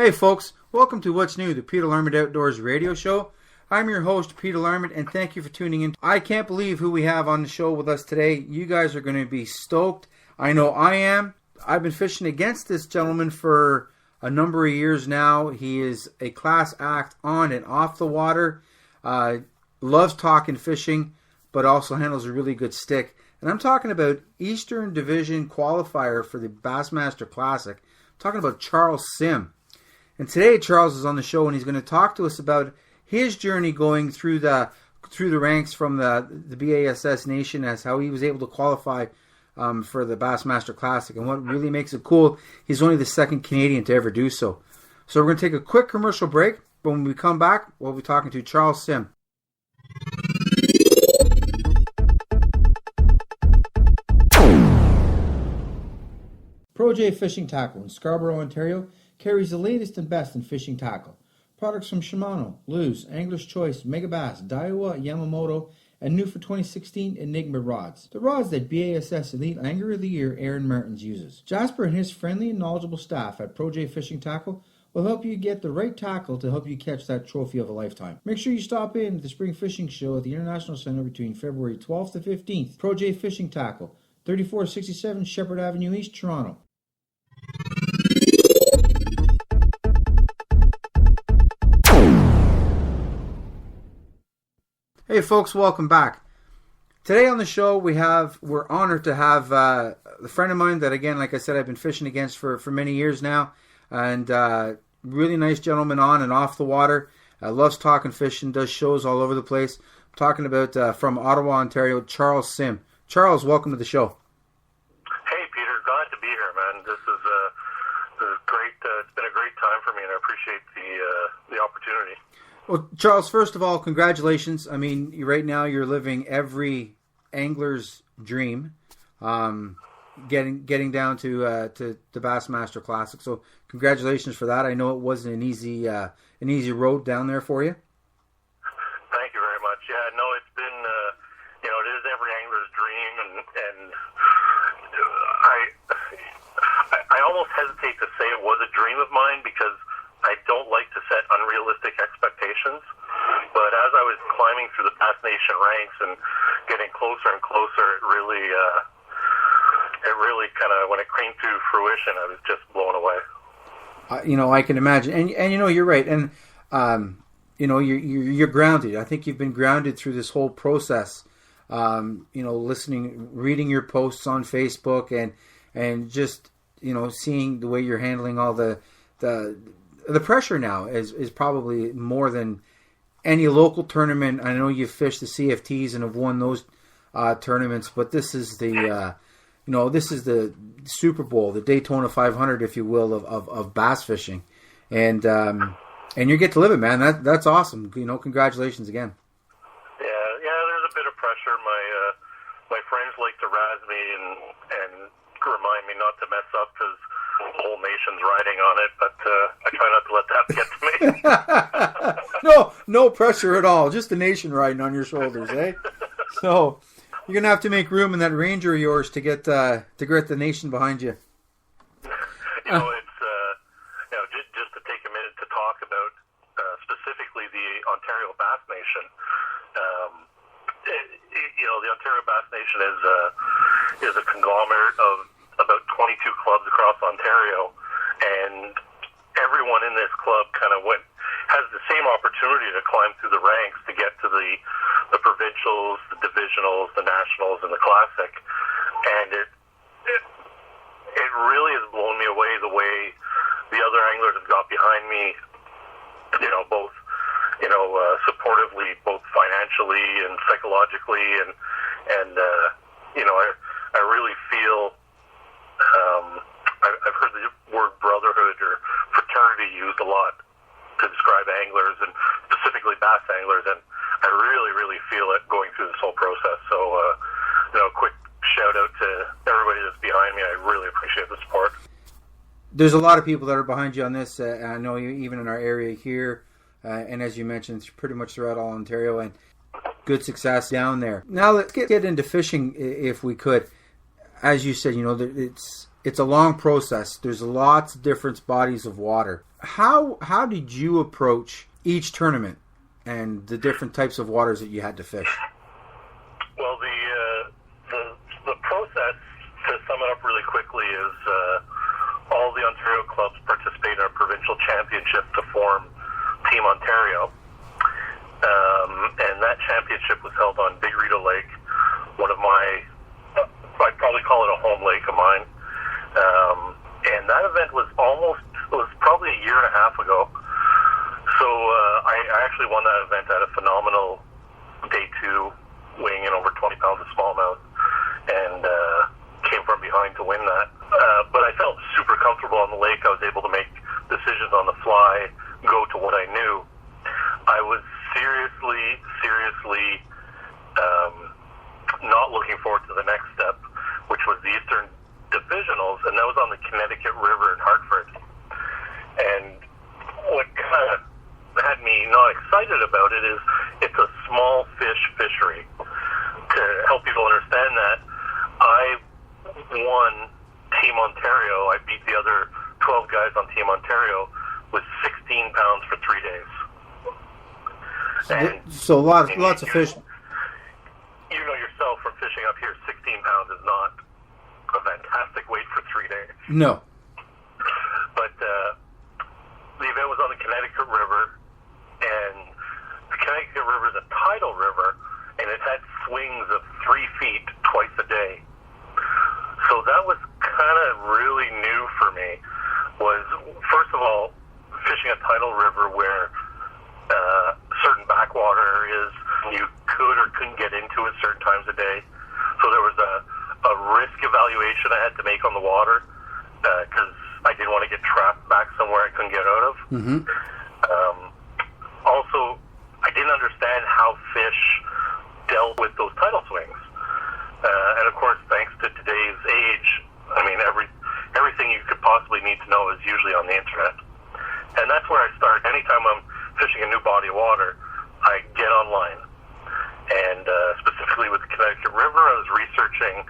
Hey folks, welcome to What's New, the Peter Larmont Outdoors radio show. I'm your host, Peter Larmont, and thank you for tuning in. I can't believe who we have on the show with us today. You guys are going to be stoked. I know I am. I've been fishing against this gentleman for a number of years now. He is a class act on and off the water. Loves talking fishing, but also handles a really good stick. And I'm talking about Eastern Division qualifier for the Bassmaster Classic. I'm talking about Charles Sim. And today Charles is on the show and he's going to talk to us about his journey going through the ranks from the BASS Nation, as how he was able to qualify for the Bassmaster Classic. And what really makes it cool, he's only the second Canadian to ever do so. So we're going to take a quick commercial break. But when we come back, we'll be talking to Charles Sim. Pro J Fishing Tackle in Scarborough, Ontario carries the latest and best in fishing tackle. Products from Shimano, Lew's, Angler's Choice, Megabass, Daiwa, Yamamoto, and new for 2016, Enigma rods. The rods that BASS Elite Angler of the Year Aaron Martins uses. Jasper and his friendly and knowledgeable staff at Pro J Fishing Tackle will help you get the right tackle to help you catch that trophy of a lifetime. Make sure you stop in at the Spring Fishing Show at the International Center between February 12th to 15th. Pro J Fishing Tackle, 3467 Shepherd Avenue East, Toronto. Hey folks, welcome back. Today on the show we're honored to have a friend of mine that, again, like I said, I've been fishing against for many years now, and really nice gentleman on and off the water. Loves talking fishing, does shows all over the place. I'm talking about from Ottawa, Ontario, Charles Sim. Charles, welcome to the show. Hey Peter, glad to be here, man. This is great. It's been a great time for me, and I appreciate the opportunity. Well, Charles, first of all, congratulations. I mean, right now you're living every angler's dream, getting down to the Bassmaster Classic. So, congratulations for that. I know it wasn't an easy road down there for you. Thank you very much. Yeah, no, it's been it is every angler's dream, and I almost hesitate to say it was a dream of mine, because I don't like to set unrealistic expectations, but as I was climbing through the Bass Nation ranks and getting closer and closer, it really kind of, when it came to fruition, I was just blown away. I can imagine, and you're right, and you're grounded. I think you've been grounded through this whole process. Listening, reading your posts on Facebook, and just seeing the way you're handling all the pressure now is probably more than any local tournament. I know you've fished the CFTs and have won those tournaments, but this is the Super Bowl, the Daytona 500, if you will, of bass fishing, and you get to live it, man. That's awesome. Congratulations again. Yeah. There's a bit of pressure. My friends like to razz me and remind me not to mess up, because the whole nation's riding on it, but I try not to let that get to me. No pressure at all. Just the nation riding on your shoulders, eh? So you're gonna have to make room in that Ranger of yours to get the nation behind you. It's just to take a minute to talk about specifically the Ontario Bass Nation. The Ontario Bass Nation is a conglomerate of about 22 clubs across Ontario, and everyone in this club kind of has the same opportunity to climb through the ranks to get to the provincials, the divisionals, the nationals, and the classic. And it really has blown me away the way the other anglers have got behind me, both supportively, both financially and psychologically, and I really feel I've heard the word brotherhood or fraternity used a lot to describe anglers, and specifically bass anglers, and I really, really feel it going through this whole process. So, quick shout out to everybody that's behind me. I really appreciate the support. There's a lot of people that are behind you on this. I know you, even in our area here, and as you mentioned, it's pretty much throughout all Ontario, and good success down there. Now let's get into fishing, if we could. As you said, it's a long process. There's lots of different bodies of water. how did you approach each tournament and the different types of waters that you had to fish? Well, the process, to sum it up really quickly, is all the Ontario clubs participate in a provincial championship to form Team Ontario. And that championship was held on Big Rideau Lake, one of my, I'd probably call it a home lake of mine. And that event was probably a year and a half ago. So I actually won that event at a phenomenal day 2, weighing in over 20 pounds of smallmouth, and came from behind to win that. But I felt super comfortable on the lake. I was able to make decisions on the fly, go to what I knew. I was seriously not looking forward to the next step, which was the Eastern Divisionals, and that was on the Connecticut River in Hartford. And what kind of had me not excited about it is it's a small fish fishery. To help people understand that, I won Team Ontario. I beat the other 12 guys on Team Ontario with 16 pounds for 3 days. So lots of fish. You know yourself from fishing up here, 16 pounds is not a fantastic weight for 3 days. No. But the event was on the Connecticut River, and the Connecticut River is a tidal river, and it had swings of 3 feet twice a day. So that was kind of really new for me. Was, first of all, fishing a tidal river where certain backwater areas you could or couldn't get into at certain times of day. So there was a risk evaluation I had to make on the water, because I didn't want to get trapped back somewhere I couldn't get out of. Mm-hmm. Also, I didn't understand how fish dealt with those tidal swings. And of course, thanks to today's age, I mean, everything you could possibly need to know is usually on the internet. And that's where I start. Anytime I'm fishing a new body of water, I get online. And specifically with the Connecticut River, I was researching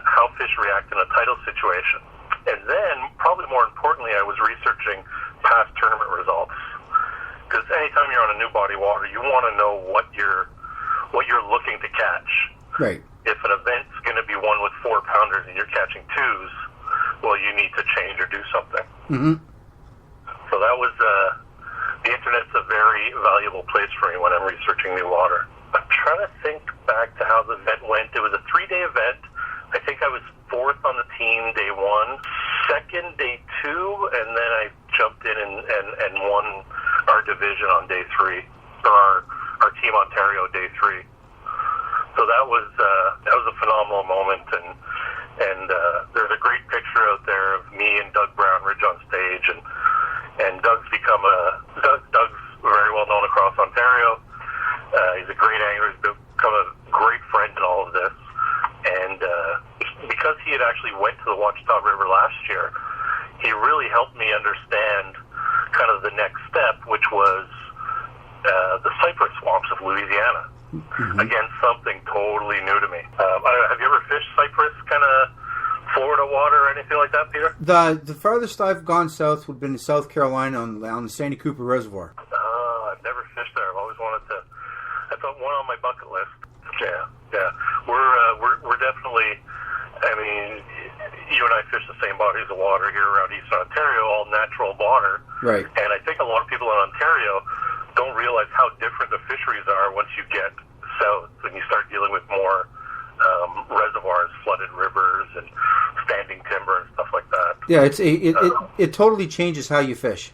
how fish react in a tidal situation. And then, probably more importantly, I was researching past tournament results. Because anytime you're on a new body of water, you want to know what you're looking to catch. Right. If an event's going to be one with 4-pounders and you're catching 2s, well, you need to change or do something. Mm-hmm. So that was the internet's a very valuable place for me when I'm researching new water. I'm trying to think back to how the event went. It was a 3-day event. I think I was 4th on the team day 1, 2nd day 2, and then I jumped in and won our division on day 3, or our Team Ontario day 3. So that was a phenomenal moment, and there's a great picture out there of me and Doug Brownridge on stage, and Doug's Doug's very well known across Ontario. He's a great angler. He's become a great friend in all of this. And because he had actually went to the Ouachita River last year, he really helped me understand kind of the next step, which was the cypress swamps of Louisiana. Mm-hmm. Again, something totally new to me. Have you ever fished cypress kind of Florida water or anything like that, Peter? The farthest I've gone south would have been in South Carolina on the Sandy Cooper Reservoir. I've never fished there. I've always wanted to. That's one on my bucket list. Yeah. We're definitely. I mean, you and I fish the same bodies of water here around Eastern Ontario, all natural water. Right. And I think a lot of people in Ontario don't realize how different the fisheries are once you get south and you start dealing with more reservoirs, flooded rivers, and standing timber and stuff like that. Yeah, it totally changes how you fish.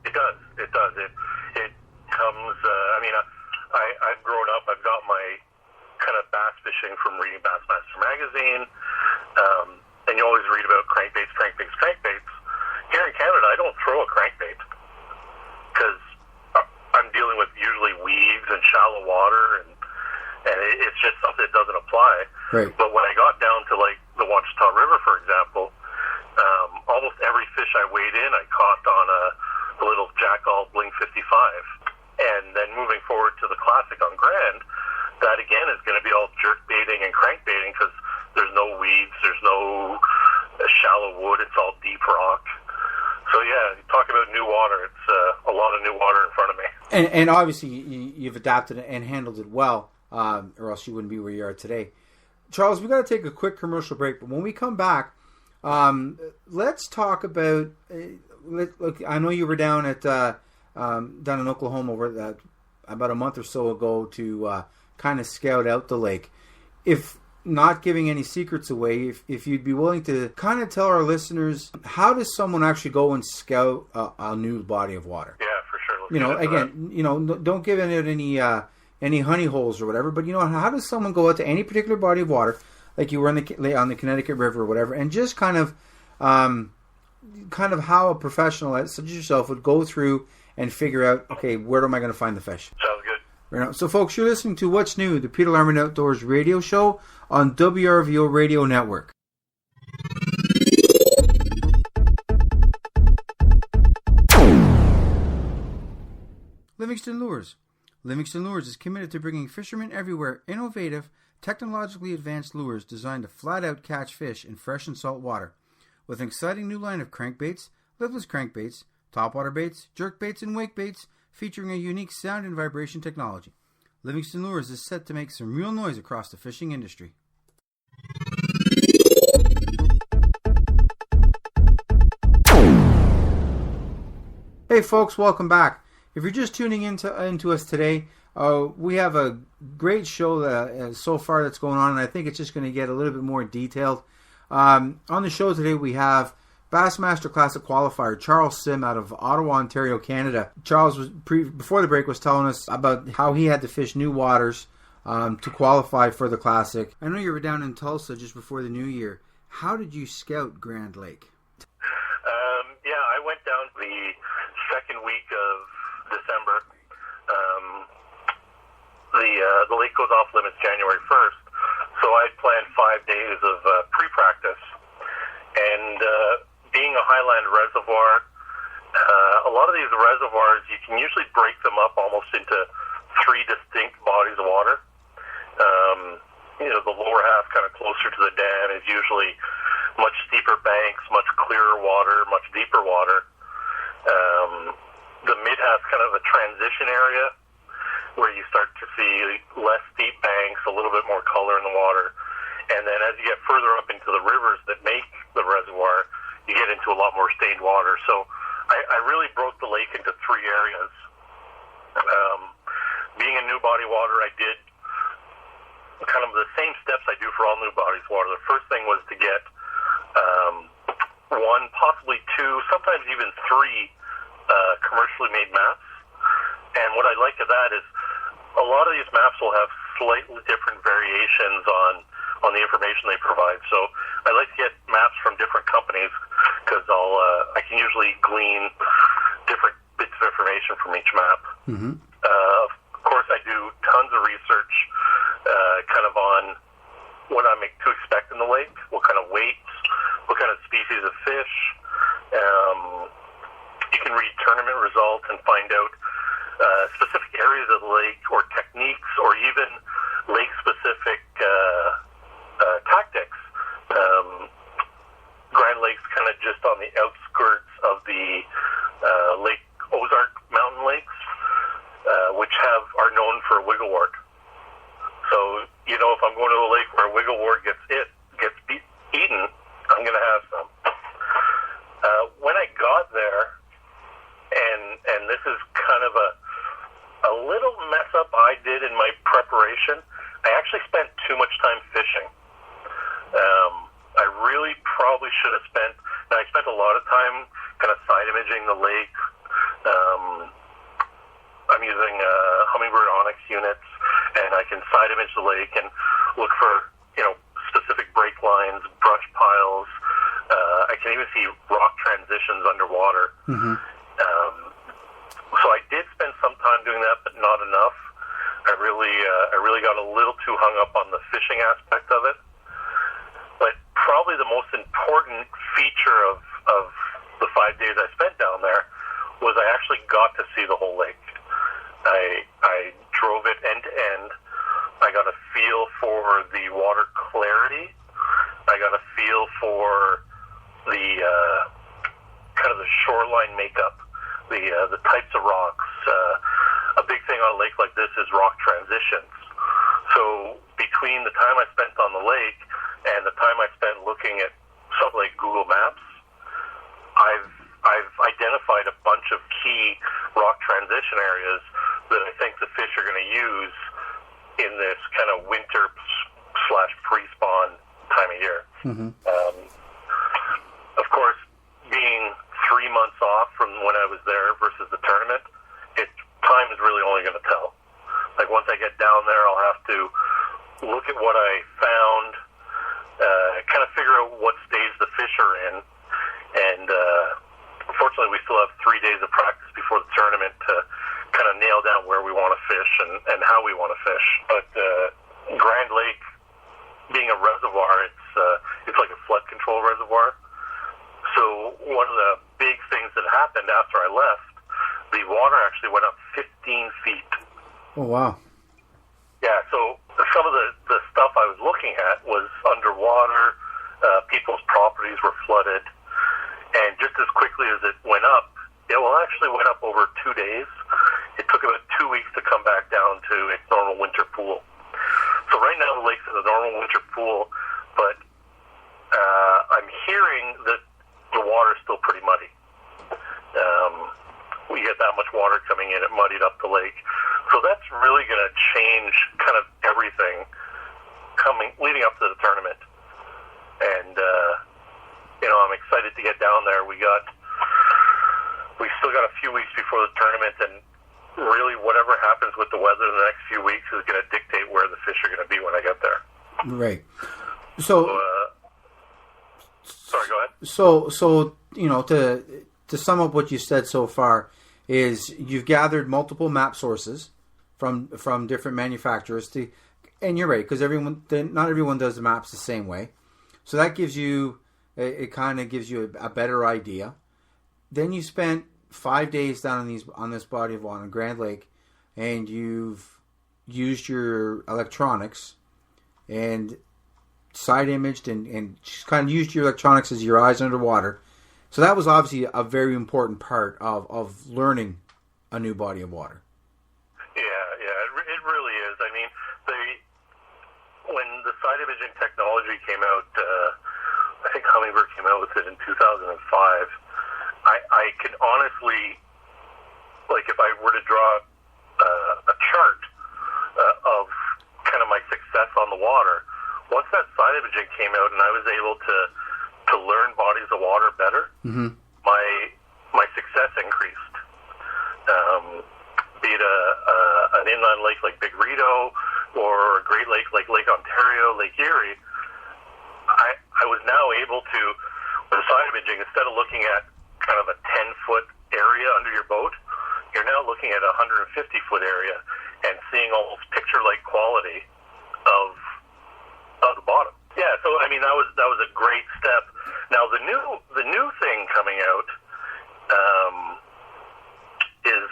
It does. It comes. I mean, I've grown up. I've got my kind of bass fishing from reading Bassmaster magazine, and you always read about crankbaits. Here in Canada, I don't throw a crankbait because I'm dealing with usually weeds and shallow water, and it's just something that doesn't apply. Right. But when I got down to like the Ouachita River, for example, almost every fish I weighed in, I caught on a little Jackall Bling 55. And then moving forward to the Classic on Grand, that again is going to be all jerk baiting and crank baiting because there's no weeds, there's no shallow wood, it's all deep rock. So yeah, And obviously you've adapted and handled it well, or else you wouldn't be where you are today. Charles, we got to take a quick commercial break, but when we come back, let's talk about. Look, I know you were down in Oklahoma about a month or so ago to kind of scout out the lake. If not giving any secrets away, if you'd be willing to kind of tell our listeners, how does someone actually go and scout a new body of water? Yeah, for sure. Don't give it any honey holes or whatever, but how does someone go out to any particular body of water, like you were on the Connecticut River or whatever, and just kind of how a professional such as yourself would go through and figure out, okay, where am I going to find the fish? Sounds good. So, folks, you're listening to What's New, the Peter Larman Outdoors radio show on WRVO Radio Network. Livingston Lures. Livingston Lures is committed to bringing fishermen everywhere innovative, technologically advanced lures designed to flat-out catch fish in fresh and salt water. With an exciting new line of crankbaits, lipless crankbaits, topwater baits, jerk baits, and wake baits, featuring a unique sound and vibration technology. Livingston Lures is set to make some real noise across the fishing industry. Hey folks, welcome back. If you're just tuning into us today, we have a great show so far that's going on, and I think it's just going to get a little bit more detailed. On the show today, we have Bassmaster Classic Qualifier Charles Sim out of Ottawa, Ontario, Canada. Charles before the break was telling us about how he had to fish new waters to qualify for the Classic. I know you were down in Tulsa just before the New Year. How did you scout Grand Lake? I went down the second week of December. The lake goes off limits January 1st, so I planned 5 days of pre-practice. And being a highland reservoir, a lot of these reservoirs, you can usually break them up almost into 3 distinct bodies of water. The lower half, kind of closer to the dam, is usually much steeper banks, much clearer water, much deeper water. The mid half, kind of a transition area where you start to see less steep banks, a little bit more color in the water. And then as you get further up into the rivers that make the reservoir, you get into a lot more stained water. So I really broke the lake into 3 areas. Being a new body of water, I did kind of the same steps I do for all new bodies of water. The first thing was to get 1, possibly 2, sometimes even 3 commercially made maps. And what I like of that is a lot of these maps will have slightly different variations on the information they provide. So I like to get maps from different companies because I can usually glean different bits of information from each map. Mm-hmm. Of course, I do tons of research kind of on what I make to expect in the lake, what kind of weights, what kind of species of fish. You can read tournament results and find out specific areas of the lake or techniques or even lake-specific tactics. Grand Lake's kind of just on the outskirts of the Lake Ozark mountain lakes, which are known for wigglewort. So, if I'm going to a lake where wigglewort gets eaten, I'm going to have some. When I got there, and this is kind of a little mess up I did in my preparation, I actually spent too much time fishing. I really probably should have I spent a lot of time kind of side imaging the lake. I'm using Humminbird Onyx units, and I can side image the lake and look for, specific break lines, brush piles. I can even see rock transitions underwater. Mm-hmm. So I did spend some time doing that, but not enough. I really got a little too hung up on the fishing aspect of it. But probably the most important feature of the 5 days I spent down there was I actually got to see the whole lake. I drove it end to end. I got a feel for the water clarity. I got a feel for the kind of the shoreline makeup, the types of rocks. a big thing on a lake like this is rock transitions. So between the time I spent on the lake and the time I spent looking at something like Google Maps, I've identified a bunch of key rock transition areas that I think the fish are going to use in this kind of winter / pre-spawn time of year. Mm-hmm. Of course, being 3 months off from when I was there versus the tournament, time is really only going to tell. Like, once I get down there, I'll have to look at what I found, kind of figure out what stage the fish are in, and unfortunately we still have 3 days of practice before the tournament to kind of nail down where we want to fish and how we want to fish. But Grand Lake, being a reservoir, it's like a flood control reservoir. So one of the big things that happened after I left, the water actually went up 15 feet. Oh, wow. Yeah, so some of the stuff I was looking at was underwater, people's properties were flooded, and just as quickly as it went up, actually went up over 2 days. It took about 2 weeks to come back down to its normal winter pool. So right now the lake's in a normal winter pool, but I'm hearing that the water's still pretty muddy. We get that much water coming in, it muddied up the lake. So that's really going to change kind of everything leading up to the tournament. And, I'm excited to get down there. We still got a few weeks before the tournament, and really whatever happens with the weather in the next few weeks is going to dictate where the fish are going to be when I get there. Right. So sorry, go ahead. So to sum up what you said so far is you've gathered multiple map sources from different manufacturers and you're right, because not everyone does the maps the same way. So that gives you it kind of gives you a better idea. Then you spent 5 days down on this body of water in Grand Lake, and you've used your electronics and side imaged and just kind of used your electronics as your eyes underwater. So that was obviously a very important part of learning a new body of water. Yeah, it really is. I mean, when the side imaging technology came out, I think Humminbird came out with it in 2005. I can honestly, like, if I were to draw a chart of kind of my success on the water, once that side imaging came out and I was able to learn bodies of water better, mm-hmm. my success increased. Be it an inland lake like Big Rideau or a Great Lake like Lake Ontario, Lake Erie, I was now able to, with side imaging, instead of looking at kind of a 10-foot area under your boat, you're now looking at a 150-foot area and seeing almost picture-like quality of the bottom. Yeah, so I mean that was a great step. Now the new thing coming out is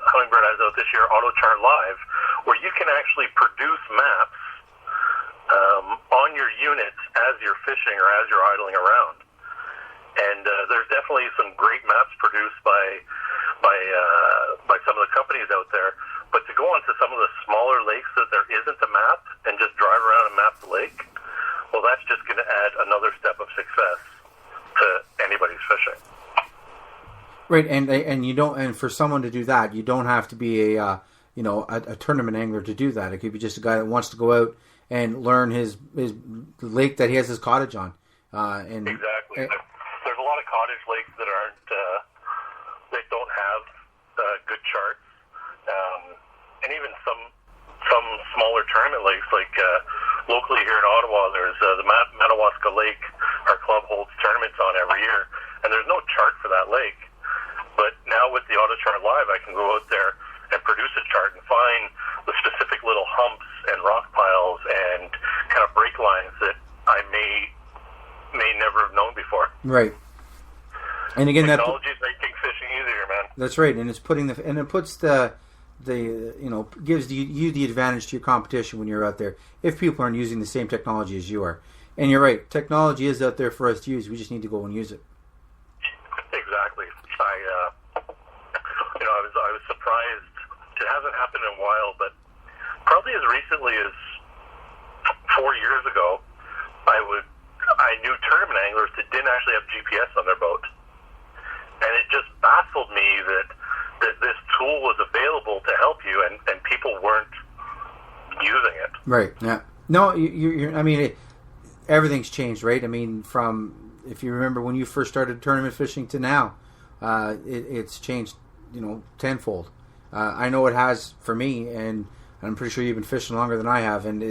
Humminbird has out this year AutoChart Live, where you can actually produce maps on your units as you're fishing or as you're idling around. And there's definitely some great maps produced by some of the companies out there. But to go onto some of the smaller lakes that there isn't a map and just drive around and map the lake, well, that's just going to add another step of success to anybody's fishing. Right, and you don't, and for someone to do that, you don't have to be a tournament angler to do that. It could be just a guy that wants to go out and learn his lake that he has his cottage on. Exactly. There's a lot of cottage lakes that that don't have good charts, and even some smaller tournament lakes, like locally here in Ottawa, there's the Madawaska Lake. Our club holds tournaments on every year, and there's no chart for that lake. But now with the AutoChart Live, I can go out there and produce a chart and find the specific little humps and rock piles and kind of break lines that I may never have known before. Right. And again, technology is making fishing easier, man. That's right, and it puts gives you the advantage to your competition when you're out there if people aren't using the same technology as you are. And you're right, technology is out there for us to use. We just need to go and use it. Exactly. I was surprised it hasn't happened in a while, but probably as recently as 4 years ago, I knew tournament anglers that didn't actually have GPS on their boat. And it just baffled me that this tool was available to help you, and people weren't using it. Right, yeah. No, I mean, everything's changed, right? I mean, from, if you remember when you first started tournament fishing to now, it's changed, tenfold. I know it has for me, and I'm pretty sure you've been fishing longer than I have, and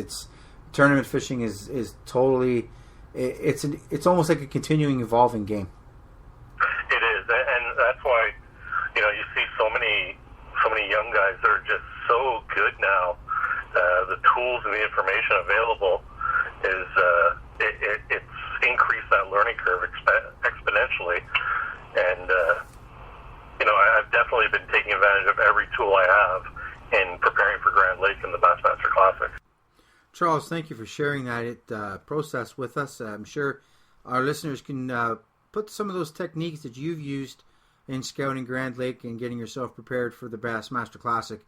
tournament fishing is totally, it's almost like a continuing evolving game. It is, and that's why you see so many young guys that are just so good now. The tools and the information available is it's increased that learning curve exponentially, and I've definitely been taking advantage of every tool I have in preparing for Grand Lake and the Bassmaster Classic. Charles, thank you for sharing that process with us. I'm sure our listeners can put some of those techniques that you've used in scouting Grand Lake and getting yourself prepared for the Bassmaster Classic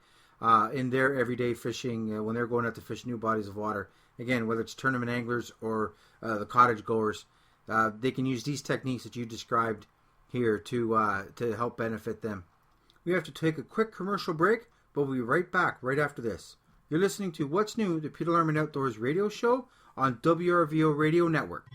in their everyday fishing when they're going out to fish new bodies of water. Again, whether it's tournament anglers or the cottage goers, they can use these techniques that you described here to help benefit them. We have to take a quick commercial break, but we'll be right back right after this. You're listening to What's New, the Peter Larman Outdoors radio show on WRVO Radio Network.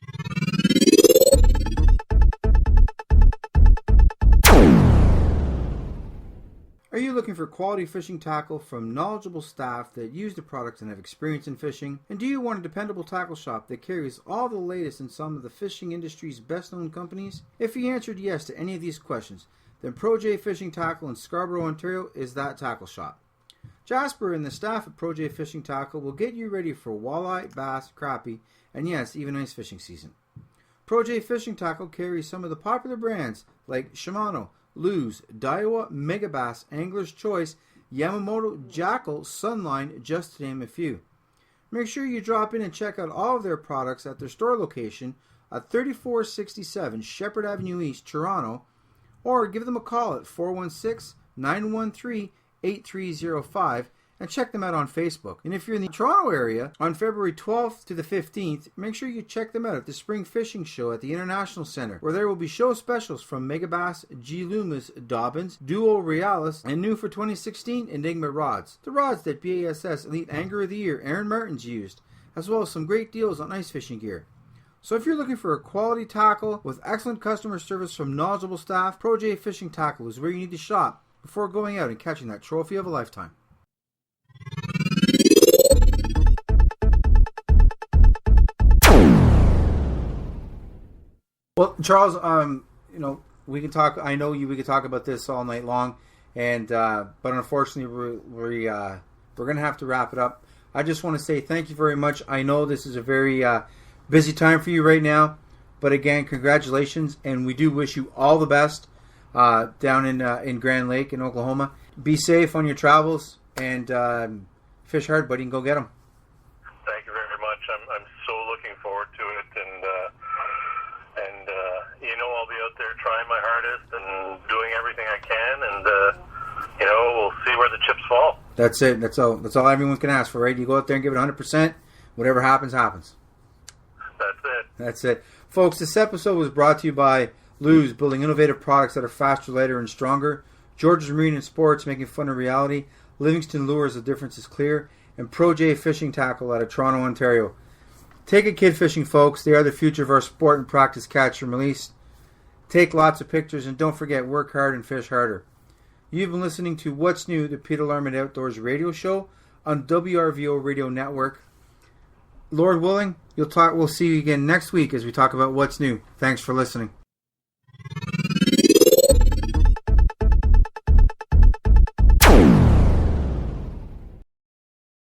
Are you looking for quality fishing tackle from knowledgeable staff that use the products and have experience in fishing? And do you want a dependable tackle shop that carries all the latest in some of the fishing industry's best-known companies? If you answered yes to any of these questions, then Pro J Fishing Tackle in Scarborough, Ontario is that tackle shop. Jasper and the staff at Pro J Fishing Tackle will get you ready for walleye, bass, crappie, and yes, even ice fishing season. Pro J Fishing Tackle carries some of the popular brands like Shimano, Lew's, Daiwa, Megabass, Angler's Choice, Yamamoto, Jackal, Sunline, just to name a few. Make sure you drop in and check out all of their products at their store location at 3467 Shepherd Avenue East, Toronto, or give them a call at 416-913-8305 and check them out on Facebook. And if you're in the Toronto area, on February 12th to the 15th, make sure you check them out at the Spring Fishing Show at the International Center, where there will be show specials from Megabass, G. Loomis, Dobbins, Duo Realis, and new for 2016, Enigma rods. The rods that BASS Elite Angler of the Year Aaron Martins used, as well as some great deals on ice fishing gear. So if you're looking for a quality tackle with excellent customer service from knowledgeable staff, Pro J Fishing Tackle is where you need to shop before going out and catching that trophy of a lifetime. Well, Charles, we can talk. I know we could talk about this all night long, and but unfortunately, we're going to have to wrap it up. I just want to say thank you very much. I know this is a very busy time for you right now, but again, congratulations, and we do wish you all the best down in Grand Lake in Oklahoma. Be safe on your travels, and fish hard, buddy, and go get them. Thank you very much. I'm so looking forward to it, and I'll be out there trying my hardest and doing everything I can, and we'll see where the chips fall. That's it. That's all everyone can ask for, right? You go out there and give it 100%. Whatever happens, happens. That's it. Folks, this episode was brought to you by Lew's, building innovative products that are faster, lighter, and stronger. George's Marine and Sports, making fun a reality. Livingston Lures, the difference is clear. And Pro J Fishing Tackle out of Toronto, Ontario. Take a kid fishing, folks. They are the future of our sport and practice catch and release. Take lots of pictures, and don't forget, work hard and fish harder. You've been listening to What's New, the Peter Larman Outdoors radio show on WRVO Radio Network. Lord willing, we'll see you again next week as we talk about what's new. Thanks for listening.